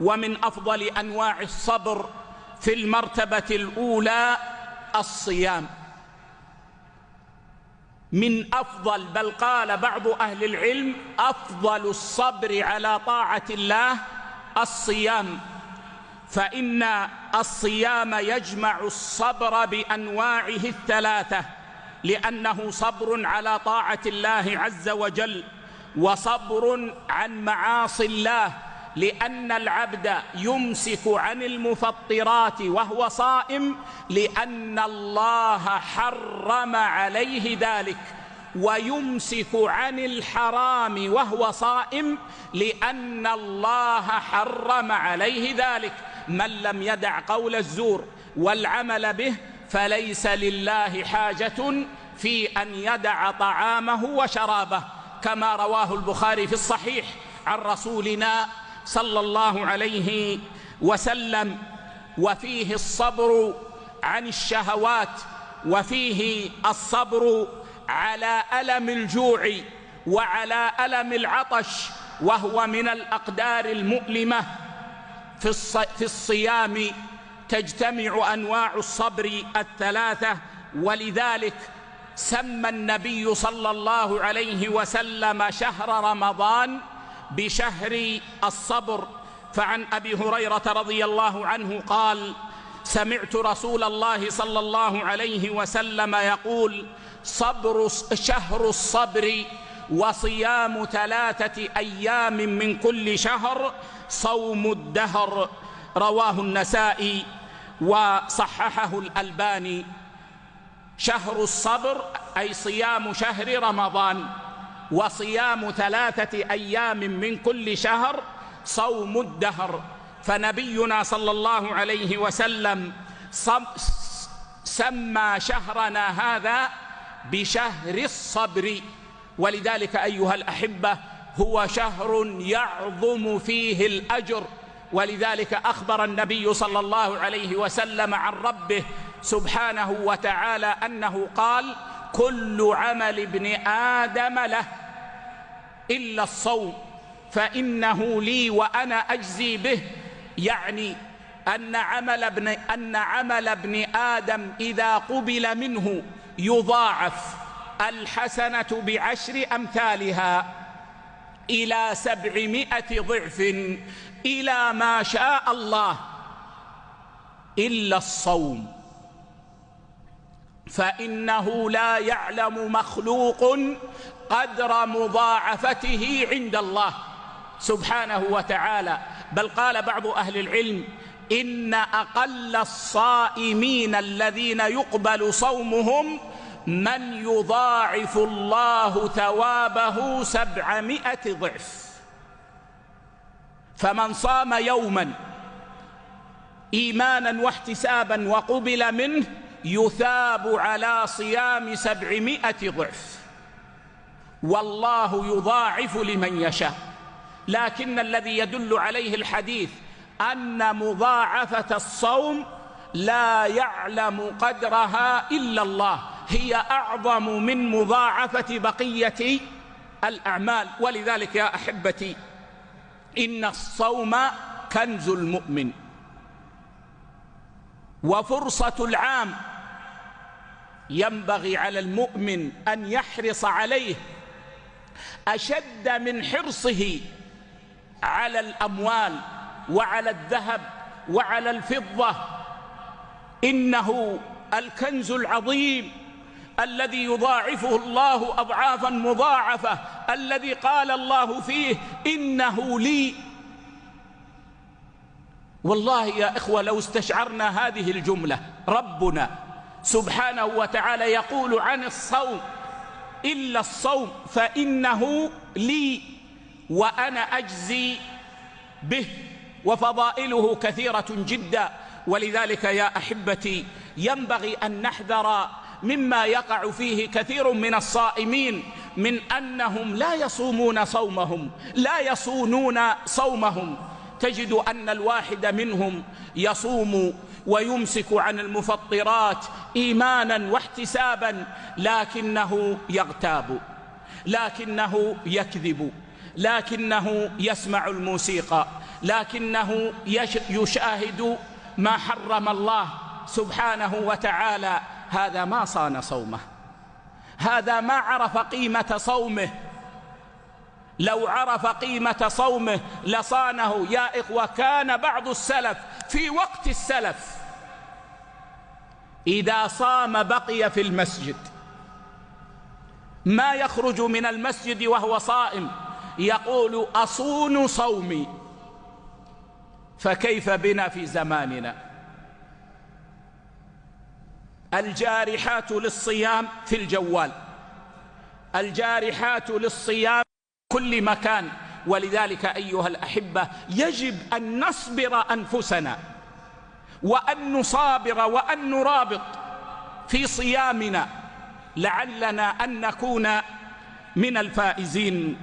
ومن أفضل أنواع الصبر في المرتبة الأولى الصيام. من أفضل، بل قال بعض أهل العلم أفضل الصبر على طاعة الله الصيام، فإن الصيام يجمع الصبر بأنواعه الثلاثة، لأنه صبر على طاعة الله عز وجل، وصبر عن معاصي الله، لأن العبد يمسك عن المفطرات وهو صائم لأن الله حرم عليه ذلك، ويمسك عن الحرام وهو صائم لأن الله حرم عليه ذلك. من لم يدع قول الزور والعمل به فليس لله حاجة في أن يدع طعامه وشرابه، كما رواه البخاري في الصحيح عن رسولنا صلى الله عليه وسلم. وفيه الصبر عن الشهوات، وفيه الصبر على ألم الجوع وعلى ألم العطش، وهو من الأقدار المؤلمة. في الصيام تجتمع أنواع الصبر الثلاثة، ولذلك سمى النبي صلى الله عليه وسلم شهر رمضان بشهر الصبر. فعن أبي هريرة رضي الله عنه قال: سمعت رسول الله صلى الله عليه وسلم يقول: شهر الصبر وصيام 3 أيام من كل شهر صوم الدهر. رواه النسائي وصححه الألباني. شهر الصبر أي صيام شهر رمضان، وصيام 3 أيام من كل شهر صوم الدهر. فنبينا صلى الله عليه وسلم سمى شهرنا هذا بشهر الصبر، ولذلك أيها الأحبة هو شهر يعظم فيه الأجر. ولذلك أخبر النبي صلى الله عليه وسلم عن ربه سبحانه وتعالى أنه قال: كل عمل ابن آدم له إلا الصوم فإنه لي وأنا أجزي به. يعني أن عمل ابن آدم إذا قبل منه يضاعف الحسنة ب10 أمثالها إلى 700 ضعف إلى ما شاء الله، إلا الصوم فإنه لا يعلم مخلوق قدر مضاعفته عند الله سبحانه وتعالى. بل قال بعض أهل العلم: إن أقل الصائمين الذين يقبل صومهم من يضاعف الله ثوابه 700 ضعف. فمن صام يوما إيمانا واحتسابا وقبل منه يثاب على صيام 700 ضعف، والله يضاعف لمن يشاء. لكن الذي يدل عليه الحديث أن مضاعفة الصوم لا يعلم قدرها إلا الله، هي أعظم من مضاعفة بقية الأعمال. ولذلك يا أحبتي إن الصوم كنز المؤمن وفرصة العام، ينبغي على المؤمن أن يحرص عليه أشد من حرصه على الأموال وعلى الذهب وعلى الفضة. إنه الكنز العظيم الذي يضاعفه الله أضعافا مضاعفة، الذي قال الله فيه: إنه لي. والله يا إخوة لو استشعرنا هذه الجملة، ربنا سبحانه وتعالى يقول عن الصوم: إلا الصوم فإنه لي وأنا أجزي به، وفضائله كثيرة جدا. ولذلك يا أحبتي ينبغي أن نحذر مما يقع فيه كثير من الصائمين، من أنهم لا يصومون صومهم، لا يصونون صومهم. تجد أن الواحد منهم يصوم ويمسك عن المفطرات إيمانا واحتسابا، لكنه يغتاب، لكنه يكذب، لكنه يسمع الموسيقى، لكنه يشاهد ما حرم الله سبحانه وتعالى، هذا ما صان صومه، هذا ما عرف قيمة صومه. لو عرف قيمة صومه لصانه. يا إخوة، كان بعض السلف في وقت السلف إذا صام بقي في المسجد، ما يخرج من المسجد وهو صائم، يقول أصون صومي. فكيف بنا في زماننا؟ الجارحات للصيام في الجوال، الجارحات للصيام في كل مكان. ولذلك أيها الأحبة يجب أن نصبر أنفسنا وأن نصابر وأن نرابط في صيامنا لعلنا أن نكون من الفائزين.